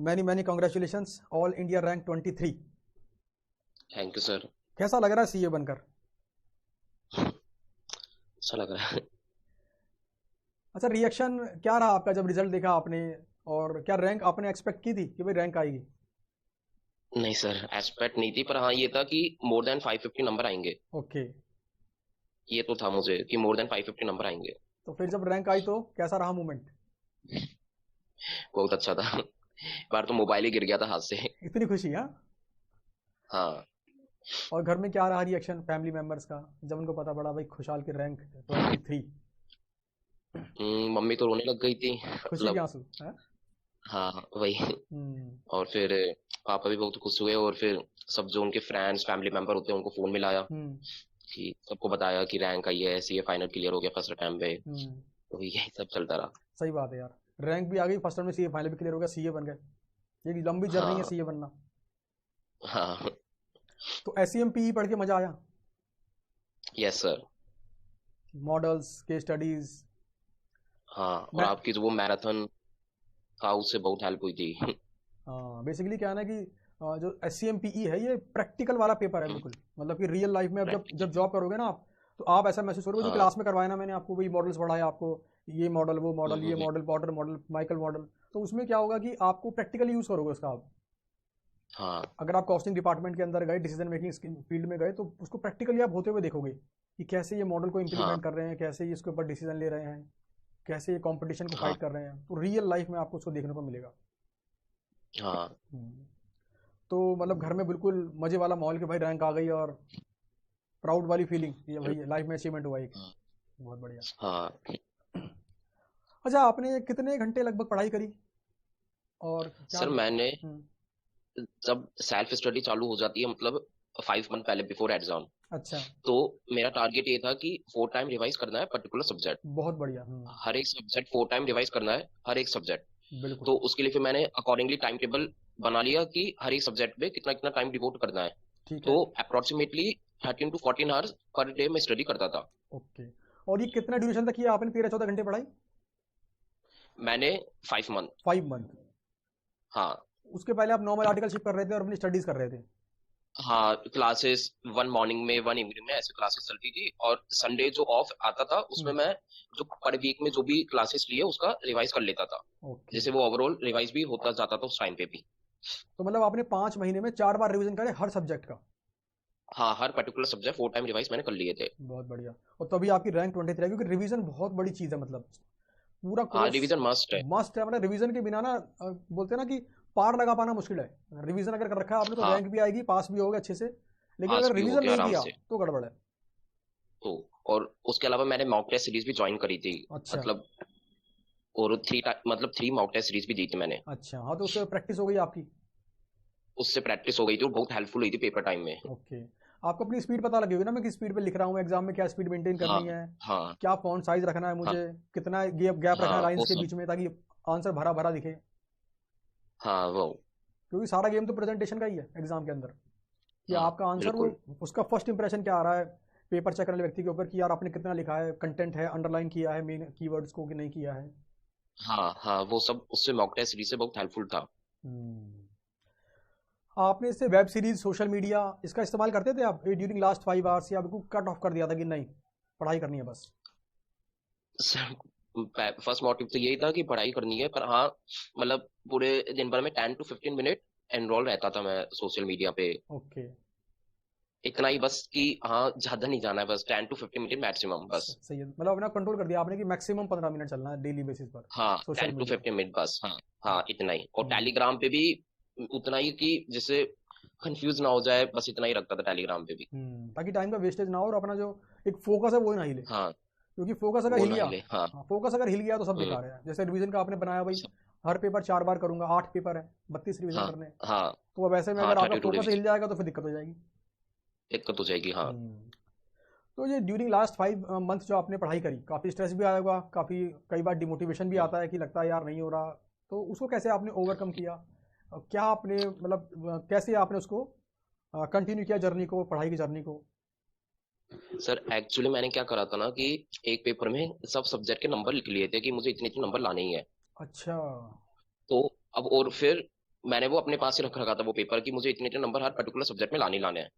Many many congratulations, all India rank 23। Thank you sir. कैसा लग रहा है सीए बनकर? अच्छा लग रहा है। अच्छा, रिएक्शन क्या रहा आपका जब रिजल्ट देखा आपने? और क्या रैंक आपने एक्सपेक्ट की थी कि भाई रैंक आएगी? नहीं सर, एक्सपेक्ट नहीं थी, पर हाँ ये था कि मोर देन 550 नंबर आएंगे। ओके। ये तो था मुझे कि मोर देन 550 नंबर आएंगे। तो फिर जब रैंक आई तो कैसा रहा मूवमेंट? बहुत अच्छा था। बार तो मोबाइल ही गिर गया था हाथ से। इतनी खुशी, हाँ? हाँ। और घर में क्या रहा रिएक्शन फैमिली मेंबर्स का जब उनको पता पड़ा भाई खुशहाल की रैंक 23? मम्मी तो रोने लग गई थी खुशी के मतलब। आंसू, है? हाँ वही। हम्म। और फिर पापा भी बहुत खुश हुए, और फिर सब जो उनके फ्रेंड्स फैमिली मेंबर होते हैं उनको फोन मिलाया, हम्म। कि सबको बताया कि रैंक आई है, सीए फाइनल क्लियर हो गया फर्स्ट टाइम पे। हम्म। तो यही सब चलता रहा। सही बात है यार। रैंक भी आ गई, फर्स्ट टाइम में सीए फाइनल भी क्लियर हो गया, सीए बन गए। ये एक लंबी जर्नी है हाँ सीए बनना। हाँ। तो एसईएम पीई पढ़ के मजा आया? Yes sir. मॉडल्स के स्टडीज? हाँ, और मैं आपकी जो वो मैराथन था उससे बहुत हेल्प हुई थी। हाँ, बेसिकली क्या है ना कि जो S C M P E है ये प्रैक्टिकल वाला पेपर है बिल्कुल। मतलब कि रियल लाइफ में अब जब जब प्रैक्टिकल। जॉब करोगे ना आप, तो आप ऐसा महसूस करोगे जो हाँ क्लास में करवाया ना मैंने आपको, वही मॉडल्स पढ़ाया आपको, ये मॉडल वो मॉडल ये hmm. Model Porter model Michael model. तो उसमें क्या होगा कि आपको प्रैक्टिकली यूज़ करोगे उसका आप। हाँ अगर आप कॉस्टिंग डिपार्टमेंट के अंदर गए, डिसीजन मेकिंग फील्ड में गए, तो उसको प्रैक्टिकली आप होते हुए देखोगे कि कैसे ये मॉडल को हाँ इंप्लीमेंट कर रहे हैं, कैसे ये इसके ऊपर डिसीजन ले रहे हैं, कैसे ये कंपटीशन को हाँ फाइट कर रहे हैं। तो रियल लाइफ में आपको उसको देखने को मिलेगा। हाँ हम्म। तो मतलब घर में बिल्कुल मजे वाला माहौल कि भाई रैंक आ गई, और प्राउड वाली फीलिंग ये भाई लाइफ में अचीवमेंट हुआ एक। हाँ बहुत बढ़िया। हाँ। अच्छा, आपने कितने घंटे लगभग पढ़ाई करी और क्या? सर मैंने, हम्म। जब सेल्फ स्टडी चालू हो जाती है मतलब 5 मंथ पहले बिफोर एग्जाम, अच्छा। तो मेरा टारगेट ये था कि 4 टाइम रिवाइज करना है पर्टिकुलर सब्जेक्ट। बहुत बढ़िया। हर एक सब्जेक्ट 4 टाइम रिवाइज करना है, हर एक सब्जेक्ट। बिल्कुल। तो उसके लिए फिर मैंने अकॉर्डिंगली टाइम टेबल बना लिया कि हर एक सब्जेक्ट में कितना कितना टाइम डिवोट करना है। ठीक तो है। Approximately 13 to 14 hours per day मैं स्टडी करता था। ओके। और ये कितना ड्यूरेशन तक किया आपने 13-14 घंटे पढ़ाई? मैंने 5 मंथ। 5 मंथ? हाँ। उसके पहले आप नॉर्मल आर्टिकलशिप कर रहे थे और अपनी स्टडीज कर रहे थे? हाँ, क्लासेस वन मॉर्निंग में वन इवनिंग में ऐसे क्लासेस चलती थी, और संडे जो ऑफ आता था उसमें हम्म। मैं जो पर वीक में जो भी क्लासेस लिए उसका रिवाइज कर लेता था। ओके। जैसे वो ओवरऑल रिवाइज भी होता जाता था उस टाइम पे भी। तो मतलब आपने 5 महीने में 4 बार रिवीजन करे हर सब्जेक्ट का? हाँ, हर पर्टिकुलर सब्जेक्ट 4 टाइम रिवाइज मैंने कर लिए थे। बहुत बढ़िया। और तभी आपकी रैंक 23 है, क्योंकि रिवीजन बहुत बड़ी चीज़ है। मतलब पूरा हाँ, कोर्स रिवीजन मस्ट है। मस्ट है। मतलब रिवीजन के बिना ना बोलते हैं ना कि पार लगा पाना मुश्किल है। रिवीजन अगर कर रखा है आपने तो हाँ, रैंक भी आएगी, पास भी होगा अच्छे से। लेकिन पास अगर भी हो रिवीजन गया नहीं आराम किया से। तो गड़बड़ है। तो और उसके अलावा मैंने मॉक टेस्ट सीरीज भी ज्वाइन करी थी। अच्छा। मतलब, और मतलब 3 मॉक टेस्ट सीरीज भी दी थी मैंने। अच्छा, हाँ, तो उससे प्रैक्टिस हो गई आपकी। उससे प्रैक्टिस हो गई थी और बहुत हेल्पफुल हुई थी पेपर टाइम में। ओके। आपको अपनी स्पीड पता लगी होगी ना, मैं किस स्पीड पे लिख रहा हूँ एग्जाम में, क्या स्पीड मेंटेन हाँ करनी है, हाँ क्या फॉन्ट साइज रखना है हाँ मुझे, कितना गैप गैप रखना है हाँ लाइंस वो के सब। बीच में ताकि आंसर भरा भरा दिखे। हाँ वो। क्योंकि सारा गेम तो प्रेजेंटेशन का ही है एग्जाम के अंदर, कि हाँ आपका आंसर वो बिल्कुल। उसका फर्स्ट इंप्रेशन क्या आ रहा है पेपर चेक करने वाले व्यक्ति के ऊपर, कि यार आपने कितना लिखा है, कंटेंट है, अंडरलाइन किया है मेन कीवर्ड्स को कि नहीं किया है। हाँ हाँ, वो सब उससे मॉक टेस्ट सीरीज से बहुत हेल्पफुल था। हम्म। आपने इससे वेब सीरीज, सोशल मीडिया, इसका इस्तेमाल करते थे आप ड्यूरिंग लास्ट 5 आवर्स, या बिल्कुल कट ऑफ कर दिया था कि नहीं पढ़ाई करनी है बस? फर्स्ट मोटिव तो यही था कि पढ़ाई करनी है, पर हाँ मतलब पूरे दिन भर में 10 to 15 मिनट एनरोल रहता था मैं सोशल मीडिया पे। ओके। इतना ही बस कि हाँ, ज्यादा नहीं जाना है, बस 10 to 15 मिनट मैक्सिमम बस। सही है। मतलब अपना कंट्रोल कर दिया आपने कि मैक्सिमम 15 मिनट चलना है डेली बेसिस पर हाँ, सोशल 10 to 15 मिनट बस, हाँ। मीडिया। हाँ इतना ही, और हम्म। टेलीग्राम पे भी उतना ही, कि जिससे कंफ्यूज ना हो जाए, बस इतना ही रखता था टेलीग्राम पे भी। ताकि टाइम का वेस्टेज ना हो और अपना जो एक फोकस है वो ही ना हिले। हाँ, क्योंकि फोकस अगर वो हिल ना गया, हिले, हाँ। हाँ, फोकस अगर हिल गया तो सब हम्म। बेकार है। जैसे रिवीजन का आपने बनाया भाई, सब। हर पेपर 4 बार करूंगा, 8 पेपर है, 32 रिवीजन हाँ करने हैं। हाँ तो अब ऐसे में हाँ, अगर आपका 32 फोकस रिवीजन हिल जाएगा तो फिर दिक्कत हो जाएगी। दिक्कत हो जाएगी, हाँ। हम्म। तो ये ड्यूरिंग लास्ट 5 मंथ जो आपने पढ़ाई करी, काफ़ी स्ट्रेस भी आया होगा, काफ़ी कई बार डिमोटिवेशन भी हम्म। आता है कि लगता है यार नहीं हो रहा। तो उसको कैसे आपने ओवरकम किया? क्या आपने मतलब कैसे आपने उसको कंटिन्यू किया जर्नी को, पढ़ाई की जर्नी को? सर एक्चुअली मैंने क्या करा था ना कि एक पेपर में सब सब्जेक्ट के नंबर लिख लिए थे कि मुझे इतने इतने नंबर लाने ही है। अच्छा। तो अब और फिर मैंने वो अपने पास ही रख रखा था वो पेपर, कि मुझे इतने इतने नंबर हर पर्टिकुलर सब्जेक्ट में लाने ही लाने हैं।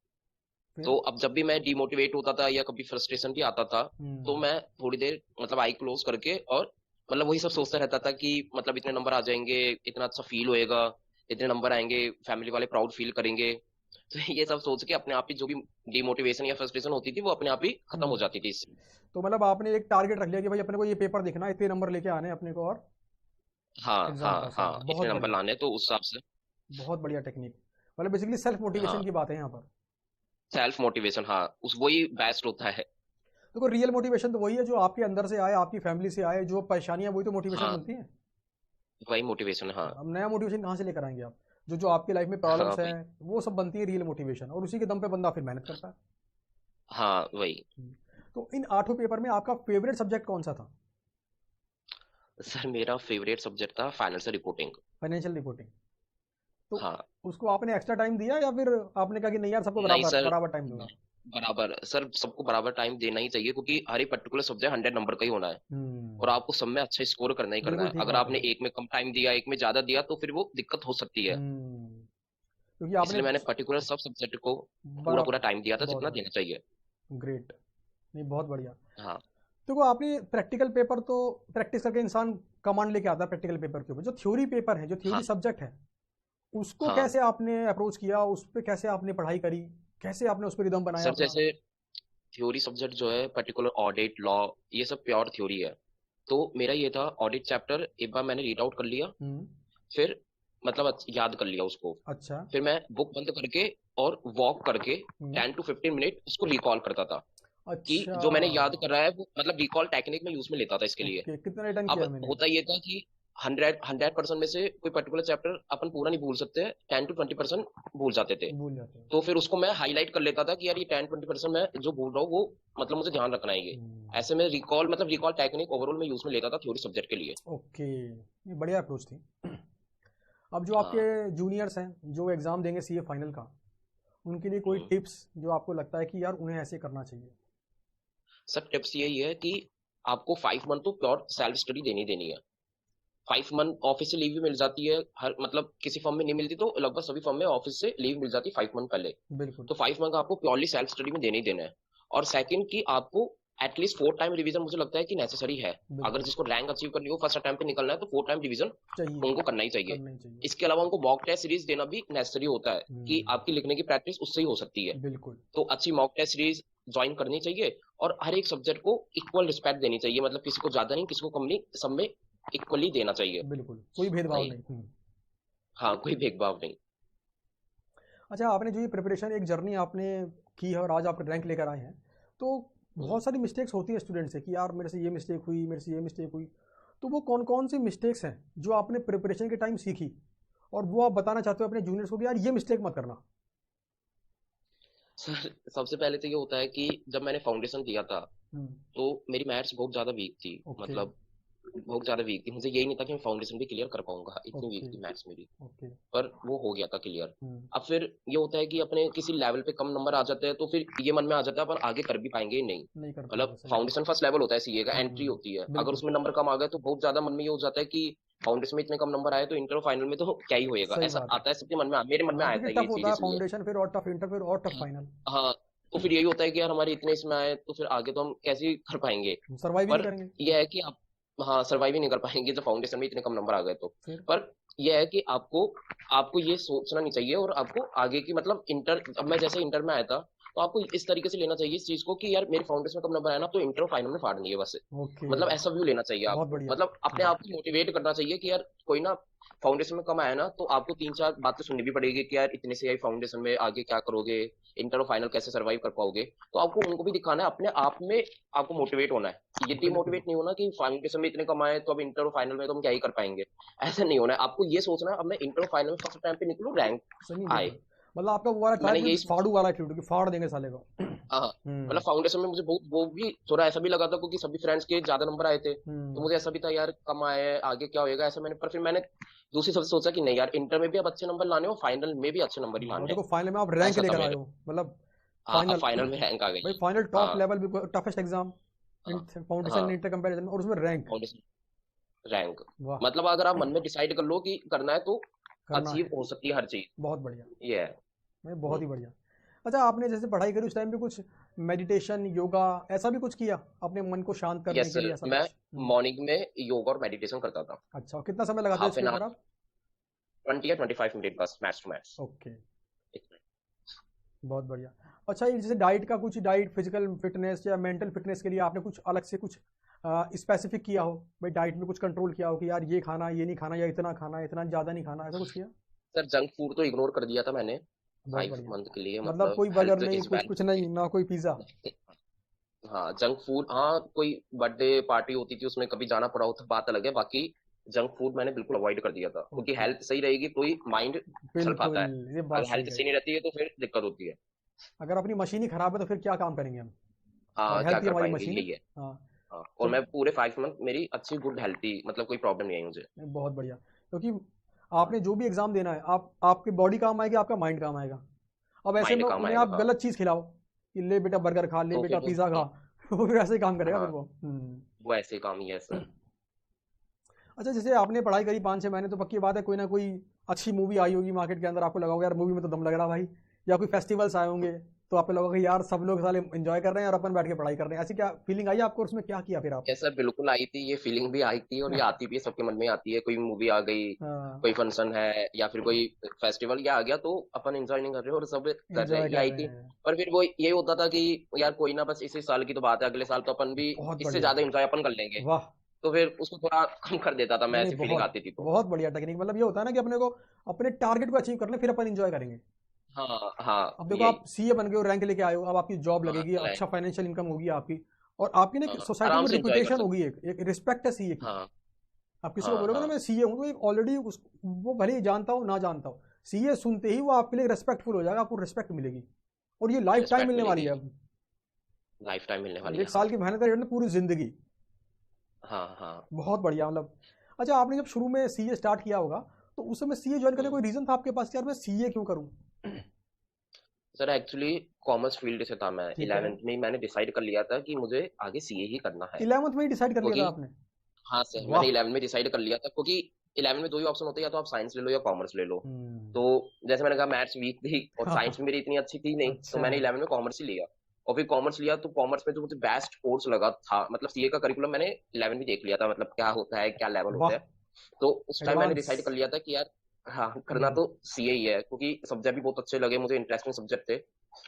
फिर? तो अब जब भी मैं डिमोटिवेट होता था या कभी फ्रस्ट्रेशन भी आता था, तो हम्म। मैं थोड़ी देर मतलब आई क्लोज करके और मतलब वही सब सोचता रहता था कि मतलब इतने नंबर आ जाएंगे, इतना अच्छा फील होएगा, इतने नंबर आएंगे, फैमिली वाले प्राउड फील करेंगे। तो ये सब सोच के अपने आप ही जो भी डिमोटिवेशन या फ्रस्ट्रेशन होती थी वो अपने आप ही खत्म हो हम्म। जाती थी इससे। तो मतलब आपने एक टारगेट रख लिया कि भाई अपने को ये पेपर देखना है, इतने नंबर लेके आने हैं अपने को और हाँ एग्जाम हाँ पास करना हाँ, है। इतने बहुत नंबर बढ़िया। लाने तो उस हिसाब से। बहुत बढ़िया टेक्निक। मतलब बेसिकली सेल्फ मोटिवेशन हाँ, की बात है यहाँ पर। सेल्फ मोटिवेशन, हाँ उस वही बेस्ट होता है। देखो रियल मोटिवेशन तो वही है जो आपके अंदर से आए, आपकी फैमिली से आए, जो परेशानियां वही तो मोटिवेशन हाँ, बनती है। वही मोटिवेशन, हाँ। अब नया मोटिवेशन कहाँ से लेकर आएंगे आप? जो जो आपकी लाइफ में हाँ प्रॉब्लम्स वही। हैं वो सब बनती है रियल मोटिवेशन, और उसी के दम पे बंदा फिर मेहनत करता है। हाँ वही। तो इन 8 पेपर में आपका फेवरेट सब्जेक्ट कौन सा था? सर मेरा फेवरेट सब्जेक्ट था फाइनेंशियल रिपोर्टिंग। Financial reporting. तो हाँ। उसको आपने एक्स्ट्रा टाइम दिया या फिर आपने कहा कि नहीं यार सबको नहीं बराबर सर, बराबर टाइम दूंगा? बराबर सर, सबको बराबर टाइम देना ही चाहिए, क्योंकि हर एक पर्टिकुलर सब्जेक्ट 100 नंबर का ही होना है। और हम्म। आपको सब में अच्छा स्कोर करना ही करना बिल्कुल है। ठीक अगर बात है। आपने एक में कम टाइम दिया, एक में ज्यादा दिया, तो फिर वो दिक्कत हो सकती है। हम्म। क्योंकि आपने इसलिए मैंने पर्टिकुलर सब सब्जेक्ट को पूरा पूरा बराबर। टाइम दिया था बहुत जितना देना बढ़िया। चाहिए। ग्रेट। नहीं बहुत बढ़िया। हाँ देखो आपने प्रैक्टिकल पेपर तो प्रैक्टिस करके इंसान कमांड लेके आता है प्रैक्टिकल पेपर के ऊपर। जो थ्योरी पेपर है, जो हाँ थ्योरी सब्जेक्ट है, उसको हाँ। कैसे आपने अप्रोच किया, उस पर कैसे आपने पढ़ाई करी, कैसे आपने उस पर रिदम बनाया सर अपना? जैसे थ्योरी सब्जेक्ट जो है पर्टिकुलर ऑडिट लॉ, ये सब प्योर थ्योरी है। तो मेरा ये था, ऑडिट चैप्टर एक बार मैंने रीड आउट कर लिया, हम्म। फिर मतलब याद कर लिया उसको। अच्छा। फिर मैं बुक बंद करके और वॉक करके हम्म। 10 to 15 मिनट उसको रिकॉल करता था, कि अच्छा। जो मैंने याद कर रहा है वो मतलब रिकॉल टेक्निक में यूज में लेता था इसके लिए। ओके, कितना रिटर्न अब किया मैंने? होता ये था कि 100% में से कोई पर्टिकुलर चैप्टर अपन पूरा नहीं भूल सकते, 10 to 20% भूल जाते थे। भूल जाते हैं। तो फिर उसको मैं हाईलाइट कर लेता था कि यार ये 10-20% मैं जो भूल रहा हूँ वो मतलब मुझे ध्यान रखना है ये। हम्म। ऐसे में रिकॉल मतलब रिकॉल टेक्निक ओवरऑल में यूज में लेता था थ्योरी सब्जेक्ट के लिए। ओके, ये बढ़िया अप्रोच थी। अब जो आपके हाँ। जूनियर्स हैं जो एग्ज़ाम देंगे सीए फाइनल का, उनके लिए कोई हम्म। टिप्स जो आपको लगता है कि यार उन्हें ऐसे करना चाहिए? सर टिप्स यही है कि आपको 5 मंथ तो प्योर सेल्फ स्टडी देनी देनी है। 5 मंथ ऑफिस से लीव भी मिल जाती है, हर मतलब किसी फॉर्म में नहीं मिलती तो लगभग सभी फॉर्म में ऑफिस से लीव मिल जाती है 5 मंथ पहले। बिल्कुल। तो 5 मंथ आपको प्योरली सेल्फ स्टडी में देने ही देना है। और सेकंड कि आपको एटलीस्ट 4 टाइम रिवीजन मुझे लगता है कि नेसेसरी है। अगर बिल्कुल। जिसको रैंक अचीव करनी हो, फर्स्ट अटेम्प्ट पे निकलना है, तो 4 टाइम रिवीजन चाहिए। उनको करना ही चाहिए। करना ही चाहिए। इसके अलावा उनको मॉक टेस्ट सीरीज देना भी नेसेसरी होता है, कि हम्म। आपकी लिखने की प्रैक्टिस उससे ही हो सकती है। बिल्कुल। तो अच्छी मॉक टेस्ट सीरीज ज्वाइन करनी चाहिए। और हर एक सब्जेक्ट को इक्वल रिस्पेक्ट देनी चाहिए, मतलब किसी को ज्यादा नहीं, किसी को कम नहीं, सब में इक्वली देना चाहिए। बिल्कुल कोई भेदभाव भाई, नहीं। हाँ कोई भेदभाव नहीं। अच्छा, आपने जो ये प्रिपरेशन एक जर्नी आपने की है और आज आप रैंक लेकर आए हैं, तो हम्म। बहुत सारी मिस्टेक्स होती है स्टूडेंट से कि यार मेरे से ये मिस्टेक हुई, मेरे से ये मिस्टेक हुई। तो वो कौन कौन सी मिस्टेक्स हैं जो आपने प्रिपरेशन के टाइम सीखी और वो आप बताना चाहते हो अपने जूनियर्स को कि यार ये मिस्टेक मत करना? सर सबसे पहले तो ये होता है कि जब मैंने फाउंडेशन दिया था, हम्म। तो मेरी मैथ्स बहुत ज्यादा वीक थी, ओके। मतलब बहुत ज्यादा वीक थी। मुझे यही नहीं था कि मैं फाउंडेशन भी क्लियर कर पाऊंगा, इतनी वीक ओके। थी मैथ्स मेरी। ओके। पर वो हो गया था क्लियर। हम्म। अब फिर ये होता है कि अपने किसी लेवल पे कम नंबर आ जाते हैं, तो फिर ये मन में आ जाता है अपन आगे कर भी पाएंगे या नहीं। नहीं कर पाएंगे, मतलब सही बात। फाउंडेशन फर्स्ट लेवल होता है सीए का, एंट्री हम्म। होती है। अगर बिल्कुल। उसमें नंबर कम आ गए तो बहुत ज्यादा मन में ये हो जाता है कि फाउंडेशन में इतने कम नंबर आए तो इंटर और फाइनल में तो क्या ही होएगा, सही ऐसा बात है। आता है सबके मन में, मेरे मन में हाँ आया क्योंकि था ये टफ होता है सीरियसली। फाउंडेशन, फिर और टफ इंटर, फिर और टफ फाइनल। हाँ। तो फिर यही होता है कि यार हमारे इतने इसमें आए तो फिर आगे तो हम कैसे ही कर पाएंगे। सर्वाइव ही नहीं पर करेंगे। यह है कि आप, हाँ सर्वाइव ही नहीं कर पाएंगे जब फाउंडेशन में इतने कम नंबर आ गए तो। फिर? पर यह है कि आपको आपको ये सोचना नहीं चाहिए, और आपको आगे की मतलब इंटर, अब मैं जैसे इंटर में आया था, तो आपको इस तरीके से लेना चाहिए इस चीज को कि यार मेरे फाउंडेशन में कम नंबर आया ना, तो इंटर और फाइनल में फाड़नी है बस। ओके। मतलब ऐसा व्यू लेना चाहिए बहुत आपको, बढ़िया। मतलब अपने आप को मोटिवेट करना चाहिए कि यार कोई ना फाउंडेशन में कम आया ना, तो आपको 3-4 बातें सुननी भी पड़ेगी कि यार इतने से आई फाउंडेशन में आगे क्या करोगे, इंटर और फाइनल कैसे सर्वाइव कर पाओगे। तो आपको उनको भी दिखाना है, अपने आप में आपको मोटिवेट होना है। ये बिल्कुल। डिमोटिवेट नहीं होना कि फाउंडेशन में इतने कम आए तो अब इंटर और फाइनल में तो हम क्या ही कर पाएंगे। ऐसा नहीं होना है, आपको ये सोचना है अब मैं इंटर और फाइनल में फर्स्ट टाइम पे निकलूं, रैंक सही, आए। बिल्कुल। मतलब आपका वो वाला था मैंने कि यही सोचा। फाड़ू वाला एटीट्यूड कि फाड़ देंगे साले को। हाँ, मतलब फाउंडेशन में मुझे बहुत वो भी थोड़ा ऐसा भी लगा था, क्योंकि सभी फ्रेंड्स के ज्यादा नंबर आए थे, तो हम्म। मुझे ऐसा भी था यार कम आए हैं, आगे क्या होएगा ऐसा। मैंने पर फिर मैंने दूसरी सबसे सोचा कि नहीं यार, इंटर में भी अब अच्छे नंबर लाने, और फाइनल में भी अच्छे नंबर ही और लाने हैं। देखो फाइनल में आप रैंक ऐसा था लेकर आए मेरे। हो, मतलब हाँ, अब फाइनल। फाइनल में रैंक आ भाई गई। फाइनल टॉप हाँ लेवल भी, टफेस्ट एग्जाम इन हाँ फाउंडेशन हाँ। इंटर कंपैरिजन, और उसमें रैंक। फाउंडेशन रैंक, वाह। मतलब अगर आप मन में डिसाइड कर लो कि करना है, तो करना अचीव है। हो सकती है हर चीज। बहुत बढ़िया। ये है। मैं बहुत ही बढ़िया। अच्छा, आपने जैसे पढ़ाई करी उस टाइम पे कुछ मेडिटेशन, योगा ऐसा भी कुछ किया अपने मन को शांत करने यस के सर, लिए, ऐसा मैं कुछ? मॉर्निंग में योगा और मेडिटेशन करता था। अच्छा, और कितना समय लगाते हैं हाफ इसके एन ऊपर आवर, आप? 20 या 25 मिनट बस, मैक्स टू मैक्स। ओके, बहुत बढ़िया। अच्छा, ये जैसे डाइट का कुछ, डाइट फिजिकल फिटनेस या मेंटल फिटनेस के लिए आपने कुछ अलग से कुछ स्पेसिफिक किया हो भाई, डाइट में कुछ कंट्रोल किया हो कि यार ये खाना, ये नहीं खाना, या इतना खाना, इतना ज़्यादा नहीं खाना, ऐसा कुछ किया? सर जंक फूड तो इग्नोर कर दिया था मैंने बहुत 5 मंथ बढ़िया। के लिए, मतलब मतलब कोई बर्गर हेल्थ नहीं, इज कुछ कुछ नहीं, ना कोई पिज़्ज़ा? वेल्थ। हाँ जंक फूड, हाँ कोई बर्थडे पार्टी होती थी उसमें कभी जाना पड़ा हो तो बात अलग है, बाकी जंक फूड मैंने बिल्कुल अवॉइड कर दिया था, क्योंकि ओके, हेल्थ सही रहेगी तो ही माइंड चल बिल्कुल, पाता है। ये बात अगर सही हेल्थ कही। सही नहीं रहती है तो फिर दिक्कत होती है। अगर अपनी मशीन ही खराब है तो फिर क्या काम करेंगे हम? और हाँ क्या हेल्थ ही कर हमारी पाएंगे, मशीन है। यही है। हाँ। हाँ तो और मैं पूरे 5 मंथ मेरी अच्छी गुड हेल्थी, मतलब कोई प्रॉब्लम नहीं आई मुझे। बहुत बढ़िया, क्योंकि हाँ आपने जो भी एग्जाम देना है, आप आपकी बॉडी काम आएगी, आपका माइंड काम आएगा। अब ऐसे माइंड में काम उन्हें आएगा, आप हाँ। गलत चीज़ खिलाओ कि ले बेटा बर्गर खा, ले तो बेटा फिर वो पिज़्ज़ा खा, वो फिर ऐसे ही काम करेगा फिर हाँ वो। वो ऐसे काम ही है सर। अच्छा, जैसे आपने पढ़ाई करी 5-6 महीने, तो पक्की बात है कोई ना कोई अच्छी मूवी आई होगी मार्केट के अंदर, आपको लगा होगा यार मूवी में तो दम लग रहा भाई, या कोई फेस्टिवल्स आए होंगे तो आपको लगा कि यार सब लोग साले एंजॉय कर रहे हैं और अपन बैठ के पढ़ाई कर रहे हैं, ऐसी क्या फीलिंग आई आपको? और उसमें क्या किया फिर ये आपने? सर बिल्कुल आई थी, ये फीलिंग भी आई थी और ये आती भी है, सबके मन में आती है। कोई मूवी आ गई, हाँ, कोई फंक्शन है या फिर कोई फेस्टिवल या आ गया तो अपन एंजॉय नहीं कर रहे और सब कर रहे हैं, एंजॉय ये कर आई रहे थी। हैं। पर फिर वो ये होता था कि यार कोई ना, बस इसी साल की तो बात है, अगले साल तो अपन भी बहुत इससे बढ़िया। ज्यादा एंजॉय अपन कर लेंगे। वाह। तो फिर उसको थोड़ा कम कर देता था मैं, नहीं नहीं, ऐसी फीलिंग बहुत आती थी तो। बहुत बढ़िया टेक्निक। मतलब ये होता है ना कि अपने को अपने टारगेट को अचीव कर ले, फिर अपन एंजॉय करेंगे। हाँ हाँ अब देखो, यही। आप सीए बन गए हो, रैंक लेके आए हो, अब आपकी जॉब हाँ लगेगी, रैंक। अच्छा फाइनेंशियल इनकम होगी आपकी, और आपकी ना हाँ सोसाइटी आराम में से एंजॉय कर रिपुटेशन होगी, सकते। एक एक रिस्पेक्ट है सीए की। हाँ आप किसी को हाँ बोलोगे ना हाँ मैं सीए हूँ, तो एक ऑलरेडी वो भले ही जानता हो ना जानता हो, सीए सुनते ही वो आपके लिए रेस्पेक्टफुल हो जाएगा, आपको रिस्पेक्ट मिलेगी, और ये लाइफ टाइम रिस्पेक्ट मिलने वाली मिलेगी, है अब। लाइफ टाइम मिलने अब वाली है, एक हाँ। साल की मेहनत है ना, पूरी जिंदगी। हाँ हाँ। बहुत बढ़िया, मतलब। अच्छा, आपने जब शुरू में सीए स्टार्ट किया होगा, तो उस समय सीए ज्वाइन करने का हम्म। कोई रीजन था आपके पास कि यार मैं सीए क्यों करूं? सर एक्चुअली कॉमर्स फील्ड से था मैं, ठीक है। 11th में ही मैंने डिसाइड कर लिया था कि मुझे आगे सीए ही करना है। 11th में ही डिसाइड कर लिया था क्योंकि आपने? हाँ सर मैंने वाह। 11th में डिसाइड कर लिया था, क्योंकि 11th में दो ही ऑप्शन होते हैं, या तो आप साइंस ले लो या कॉमर्स ले लो। हम्म। तो जैसे मैंने कहा मैथ्स वीक थी और साइंस में मेरी इतनी अच्छी थी नहीं, तो अच्छा। मैंने 11th में कॉमर्स ही लिया। और फिर कॉमर्स लिया तो कॉमर्स में जो मुझे बेस्ट कोर्स लगा था, मतलब सीए का करिकुलम मैंने 11th में देख लिया था, मतलब क्या होता है, क्या लेवल होता वाह। है। तो उस टाइम मैंने एडवांस। डिसाइड कर लिया था कि यार हाँ करना हम्म। तो सीए ही है, क्योंकि सब्जेक्ट भी बहुत अच्छे लगे मुझे, इंटरेस्टिंग सब्जेक्ट थे।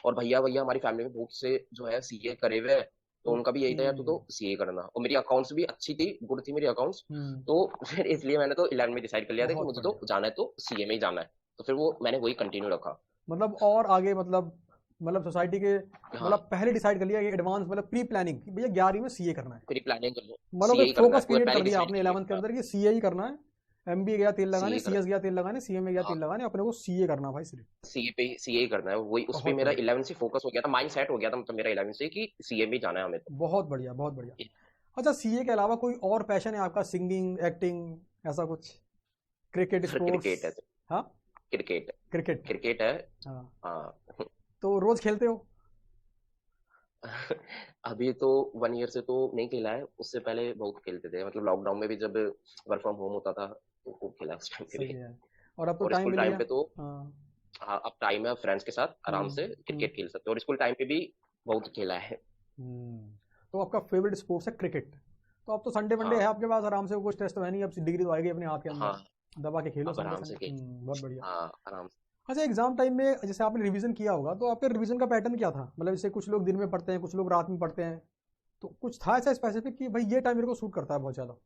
और भैया भैया हमारी फैमिली में बहुत से जो है सीए करे हुए हैं, तो उनका भी यही ओके। था यार तू तो सीए करना, और मेरी अकाउंट्स भी अच्छी थी, गुड थी मेरी अकाउंट्स। हम्म। तो फिर इसलिए मैंने तो 11 में डिसाइड कर लिया था कि बहुत मुझे तो बढ़िया। जाना है तो सीए में ही जाना है। तो फिर वो मैंने वही कंटिन्यू रखा। मतलब और आगे, मतलब सोसाइटी के, हाँ मतलब पहले डिसाइड कर लिया कि एडवांस, मतलब प्री प्लानिंग कि भैया 11वीं में सीए करना है। फिर प्लानिंग कर लो, मतलब सीए एक ही करना है, फोकस पूरा क्रिएट कर पहले दिया डिसाइड आपने कर 11वीं के लिया। हाँ अंदर कि सीए ही करना है। एमबीए गया तेल लगाने, सीए कर। सीएस गया तेल लगाने, सीएमए गया तेल हाँ लगाने, अपने को सीए करना भाई सिर्फ। सीए पे सीए ही करना है, वही उस पे बहुत मेरा बढ़िया। 11 से फोकस हो गया था, माइंड सेट हो गया था, मतलब मेरा 11 से कि सीए में ही जाना है हमें तो। बहुत बढ़िया, बहुत बढ़िया। अच्छा, सीए के अलावा कोई और पैशन है आपका? सिंगिंग, एक्टिंग, ऐसा कुछ? Cricket, sir sports? क्रिकेट है सर, हाँ। क्रिकेट। क्रिकेट। क्रिकेट है। हाँ। हाँ तो रोज खेलते हो? अभी तो 1 ईयर से तो नहीं खेला है, उससे पहले बहुत खेलते थे, मतलब लॉकडाउन में भी जब वर्क फ्रॉम होम होता था तो खूब खेला उस टाइम पे सही भी। है। और अब तो और टाइम स्कूल मिल टाइम गया। पे तो हाँ। हाँ अब टाइम है, फ्रेंड्स के साथ आराम से हम्म। क्रिकेट खेल सकते हो, और स्कूल टाइम पे भी बहुत खेला है। हम्म। तो आपका फेवरेट स्पोर्ट्स है क्रिकेट? तो अब तो संडे वनडे है हाँ आपके पास, आराम से, कुछ टेस्ट तो है नहीं, अब डिग्री तो आएगी अपने हाथ के अंदर, हाँ दबा के खेलो अब संडे आराम से संडे। खेल। बहुत बढ़िया। हाँ आराम से। अच्छा, एग्जाम टाइम में जैसे आपने रिवीजन किया होगा, तो आपके रिवीजन का पैटर्न क्या था? मतलब जैसे कुछ लोग दिन में पढ़ते हैं, कुछ लोग रात में पढ़ते हैं, तो कुछ था ऐसा स्पेसिफिक कि भाई ये टाइम मेरे को सूट करता है बहुत ज़्यादा?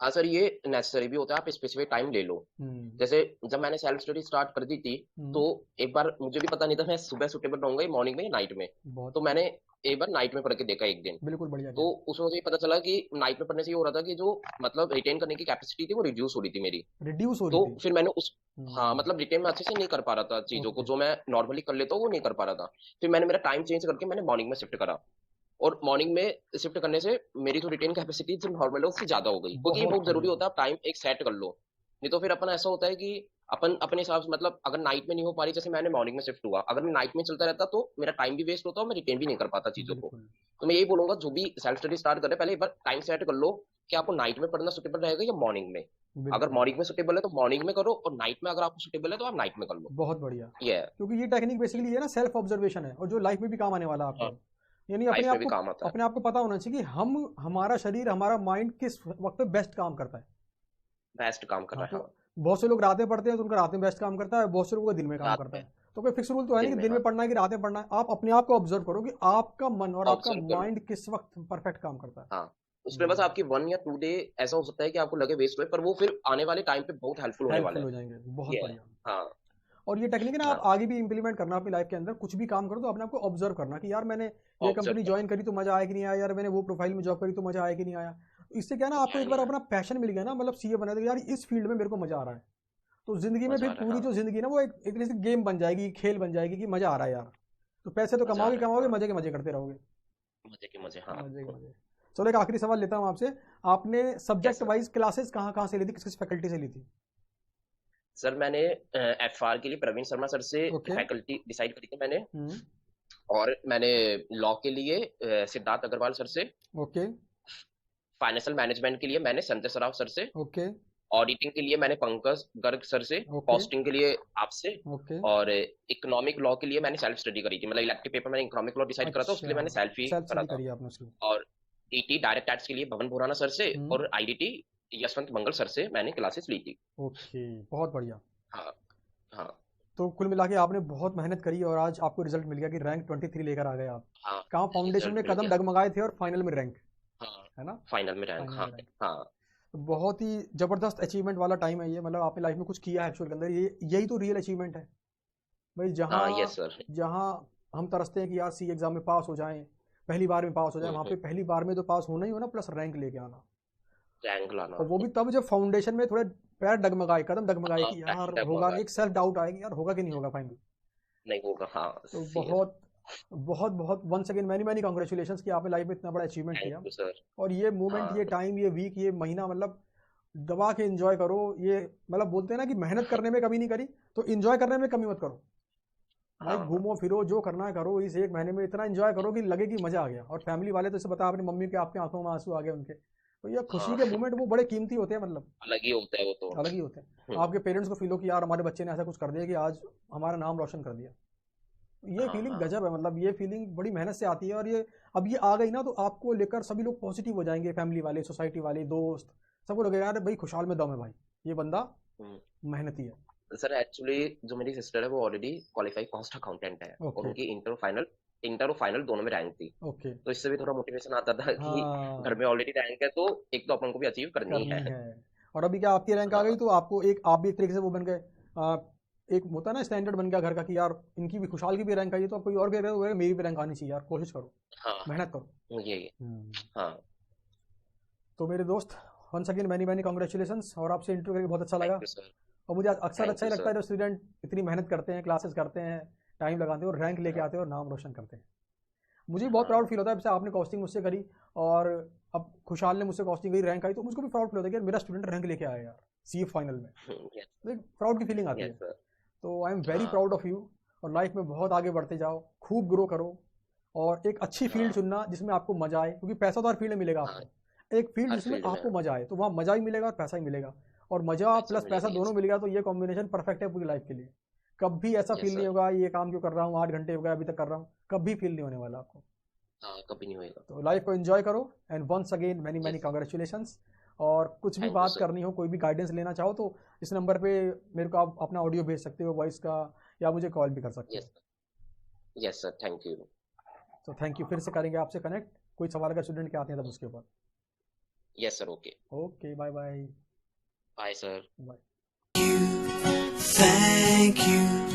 हाँ सर ये नेसेसरी भी होता है, आप स्पेसिफिक टाइम ले लो। हम्म। जैसे जब मैंने सेल्फ स्टडी स्टार्ट कर दी थी, तो हम्म। एक बार मुझे भी पता नहीं था मैं सुबह सुटेबल रहूंगा मॉर्निंग में या नाइट में। बहुत तो मैंने एक बार नाइट में पढ़ के देखा एक दिन। बिल्कुल बढ़िया तो किया। उसमें मुझे ये पता चला कि नाइट में पढ़ने से ये हो रहा था कि जो मतलब रिटेन करने की कैपेसिटी थी वो रिड्यूस हो रही थी मेरी। रिड्यूस हो रही तो थी। फिर मैंने उस हाँ हम्म। मतलब रिटेन में अच्छे से नहीं कर पा रहा था चीजों को, ओके। जो मैं नॉर्मली कर लेता हूँ वो नहीं कर पा रहा था। फिर मैंने मेरा टाइम चेंज करके मैंने मॉर्निंग में शिफ्ट करा, और मॉर्निंग में शिफ्ट करने से मेरी जो रिटेन कैपेसिटी जो नॉर्मल है उससे ज्यादा हो गई, क्योंकि ये बहुत बहुत जरूरी बढ़िया। होता है, आप टाइम एक सेट कर लो। नहीं तो फिर अपन ऐसा होता है कि अपन अपने हिसाब से, मतलब अगर नाइट में नहीं हो पा रही, जैसे मैंने मॉर्निंग में शिफ्ट हुआ, अगर मैं नाइट में चलता रहता तो मेरा टाइम भी वेस्ट होता और मैं रिटेन भी नहीं कर पाता चीजों को। बिल्कुल। तो मैं यही बोलूंगा जो भी सेल्फ स्टडी स्टार्ट करे पहले एक बार टाइम सेट कर लो कि आपको नाइट में पढ़ना सुटेबल रहेगा या मॉर्निंग में। अगर बिल्कुल मॉर्निंग में सुटेबल है तो मॉर्निंग में करो, और नाइट में अगर आपको सुटेबल है तो आप नाइट में कर लो। बहुत बढ़िया। ये है। क्योंकि ये टेक्निक बेसिकली ये ना सेल्फ ऑब्जर्वेशन है और जो लाइफ में भी काम आने वाला है हाँ, आपको। यानी लाइफ में भी काम आता है। अपने आप को पता होना चाहिए कि हम हमारा शरीर हमारा माइंड किस वक्त पे बेस्ट काम करता है। बेस्ट काम कर हाँ, रहा है। तो बहुत से लोग रात में पढ़ते हैं तो उनका रात में बेस्ट काम करता है, बहुत से लोगों का दिन में काम रात करता में, है। तो कोई फिक्स रूल तो है नहीं दिन कि में, दिन हाँ। में पढ़ना है कि रात में पढ़ना है। आप अपने आप को ऑब्जर्व करो कि आपका मन और आपका ऑब्जर्व करो। माइंड किस वक्त परफेक्ट काम करता है। हाँ, उसमें बस आपकी 1 या 2 डे ऐसा हो सकता है कि आपको लगे वेस्ट हुए, पर वो फिर आने वाले टाइम पे बहुत हेल्पफुल होने वाला हेल्पफुल है। हो जाएंगे, बहुत ये है। बढ़िया। हाँ, और ये टेक्निक है ना, आप हाँ, आगे भी इंप्लीमेंट करना अपनी लाइफ के अंदर। कुछ भी काम करो तो अपने आप को ऑब्जर्व करना कि यार मैंने ये ऑब्जर्व कंपनी करना। ज्वाइन करी तो मजा आया कि नहीं आया, यार मैंने वो प्रोफाइल में जॉब करी तो मजा आया कि नहीं आया। तो इससे क्या है ना, मज़ा आपको आया एक नहीं बार आया, अपना पैशन मिल गया ना, मतलब सीए बना दे यार, इस फील्ड में मेरे को मजा आ रहा है। तो जिंदगी में मज़ा फिर आ रहा है, पूरी हाँ, जो जिंदगी है ना, वो एक तरह से गेम बन जाएगी, खेल बन जाएगी कि मजा आ रहा है यार। तो पैसे तो मज़ा आ कमाओगे रहा है, कमाओगे, हाँ, मजे के मजे करते रहोगे। मज़े के मज़े, हाँ। मजे के मजे। चलो एक आखिरी सवाल लेता हूँ आपसे। आपने yes subject sir. Wise classes कहाँ कहाँ से ली थी, किस किस फैकल्टी से ली थी? सर मैंने एफआर के लिए प्रवीण शर्मा सर से ओके। फैकल्टी डिसाइड करी थी मैंने, हम्म। और मैंने लॉ के लिए सिद्धार्थ अग्रवाल सर से, ओके। फाइनेंशियल मैनेजमेंट के लिए मैंने संजय सराफ सर से, ओके। ऑडिटिंग के लिए मैंने पंकज गर्ग सर से, ओके। कॉस्टिंग के लिए आपसे, ओके। और इकोनॉमिक लॉ के लिए मैंने सेल्फ स्टडी करी थी। मतलब इलेक्टिव पेपर मैंने इकोनॉमिक लॉ डिसाइड करा था, उसके अच्छा, लिए मैंने सेल्फ ही सेल्फ करा स्टडी था। करी है आपने उसकी। और ईटी डायरेक्ट टैक्स के लिए भवन भोराना सर से, हम्म। और आईडीटी यशवंत मंगल सर से मैंने क्लासेस ली थी। ओके, बहुत बढ़िया। हाँ, हाँ, तो कुल मिला के आपने बहुत मेहनत करी और आज आपको रिजल्ट मिल गया कि रैंक 23 लेकर आ गए आप। हाँ, कहाँ फाउंडेशन रिजल्ट में मिल कदम गया। डगमगाए थे और फाइनल में रैंक, हाँ, है ना? फाइनल में रैंक, फाइनल हाँ, में रैंक। हाँ, तो बहुत ही जबरदस्त अचीवमेंट वाला टाइम है ये, मतलब आपने लाइफ में कुछ किया है एक्चुअल के अंदर, ये यही तो रियल अचीवमेंट है भाई। जहाँ हाँ, यस सर। जहाँ हम तरसते हैं कि यार सी एग्जाम में पास हो जाएं, पहली बार में पास हो जाए, वहाँ पे पहली बार में तो पास होना ही हो ना, प्लस रैंक लेके आना। रैंक लाना। और वो भी तब जब फाउंडेशन में थोड़े पैर डगमगाए, कदम डगमगाए हाँ, कि यार पैटर्न होगा, होगा, एक सेल्फ डाउट आए कि यार होगा कि नहीं होगा फाइनल। नहीं होगा, हाँ, तो सी एस। बहुत बहुत बहुत once again many many congratulations कि आपने लाइफ में इतना बड़ा अचीवमेंट थैंक किया। You sir. और ये मोमेंट, हाँ, ये टाइम, ये वीक, ये महीना, मतलब दबा के एंजॉय करो। ये मतलब बोलते हैं ना कि मेहनत करने में कमी नहीं करी, तो एंजॉय करने में कमी मत करो भाई। हाँ, घूमो फिरो, जो करना है करो, इस एक महीने में इतना एंजॉय करो कि लगे कि मजा आ गया। और फैमिली वाले तो इसे बता, अपनी मम्मी के आपके आंखों में आंसू आ गए उनके, तो ये खुशी हाँ, के मोमेंट वो बड़े कीमती होते हैं, मतलब अलग ही होता है वो तो। अलग ही होते हैं। हम्म, आपके पेरेंट्स को फील हो कि यार हमारे बच्चे ने ऐसा कुछ कर दिया कि आज हमारा नाम रोशन कर दिया। ये हाँ, फीलिंग हाँ, गजब है, मतलब ये फीलिंग बड़ी मेहनत से आती है। और ये अब ये आ गई ना, तो आपको लेकर सभी लोग पॉजिटिव हो जाएंगे, फैमिली वाले, सोसाइटी वाले, दोस्त, सबको लगेगा यार भाई खुशहाल में दम है भाई, ये बंदा हम्म। मेहनती है। सर एक्चुअली जो मेरी सिस्टर है वो ऑलरेडी क्वालिफाइड कॉस्ट अकाउंटेंट है, और ओके। उनकी इंटर और फाइनल दोनों में रैंक थी। ओके। तो इससे भी थोड़ा मोटिवेशन आता था कि घर हाँ, में ऑलरेडी रैंक है, तो एक तो अपन को भी अचीव करनी करनी है। है। और अभी क्या आपकी रैंक आ गई, हाँ, तो आपको एक, आप भी एक तरीके से वो बन गए, एक होता है ना स्टैंडर्ड बन गया घर का कि यार इनकी भी, खुशहाल की भी रैंक आई है, तो अब कोई और कह रहे हो मेरी भी रैंक आनी चाहिए यार, कोशिश करो, हाँ, मेहनत करो। हाँ, यही। हम्म। हाँ, तो मेरे दोस्त, once again many many congratulations, और आपसे इंटरव्यू करके बहुत अच्छा थैंक लगा। You sir. और मुझे अक्सर थैंक अच्छा यू ही लगता है सर। जब स्टूडेंट इतनी मेहनत करते हैं, क्लासेस करते हैं, टाइम लगाते हैं और रैंक लेके आते हैं और नाम रोशन करते हैं। मुझे भी बहुत प्राउड हाँ, फील होता है, जैसे आपने कॉस्टिंग मुझसे करी और अब खुशहाल ने मुझसे कॉस्टिंग करी, रैंक आई, तो मुझको भी प्राउड फील होता है कि यार मेरा स्टूडेंट रैंक लेके आया यार सी फाइनल में। यस, तो एक प्राउड की फीलिंग आती है। Yes sir. तो आई एम वेरी हाँ, प्राउड ऑफ यू। और लाइफ में बहुत आगे बढ़ते जाओ, खूब ग्रो करो, और एक अच्छी फील्ड हाँ, चुनना जिसमें आपको मजा आए, क्योंकि पैसा तो हर फील्ड में मिलेगा हाँ, आपको। एक फील्ड हर जिसमें फील्ड में आपको मजा आए, तो वहाँ मजा ही मिलेगा और पैसा ही मिलेगा। और मजा पैसा प्लस पैसा मिलेगा, दोनों यस। मिलेगा, तो ये कॉम्बिनेशन परफेक्ट है पूरी लाइफ के लिए। कभी ऐसा यस फील नहीं सर। होगा ये काम क्यों कर रहा हूँ, 8 घंटे हो गए अभी तक कर रहा हूँ, कभी फील नहीं होने वाला आपको। हाँ, कभी नहीं होएगा। तो लाइफ को एंजॉय करो, and once again many many yes, congratulations. और कुछ भी थैंक यू बात सर। करनी हो, कोई भी गाइडेंस लेना चाहो, तो इस नंबर पे मेरे को आप अपना ऑडियो भेज सकते हो, वॉइस का, या मुझे कॉल भी कर सकते यस, हो। Yes sir, thank you. तो थैंक यू, फिर से करेंगे आपसे कनेक्ट, कोई सवाल अगर स्टूडेंट के आते हैं तब उसके ऊपर। Yes sir, okay. Okay, bye bye. Bye sir. Bye. Thank you.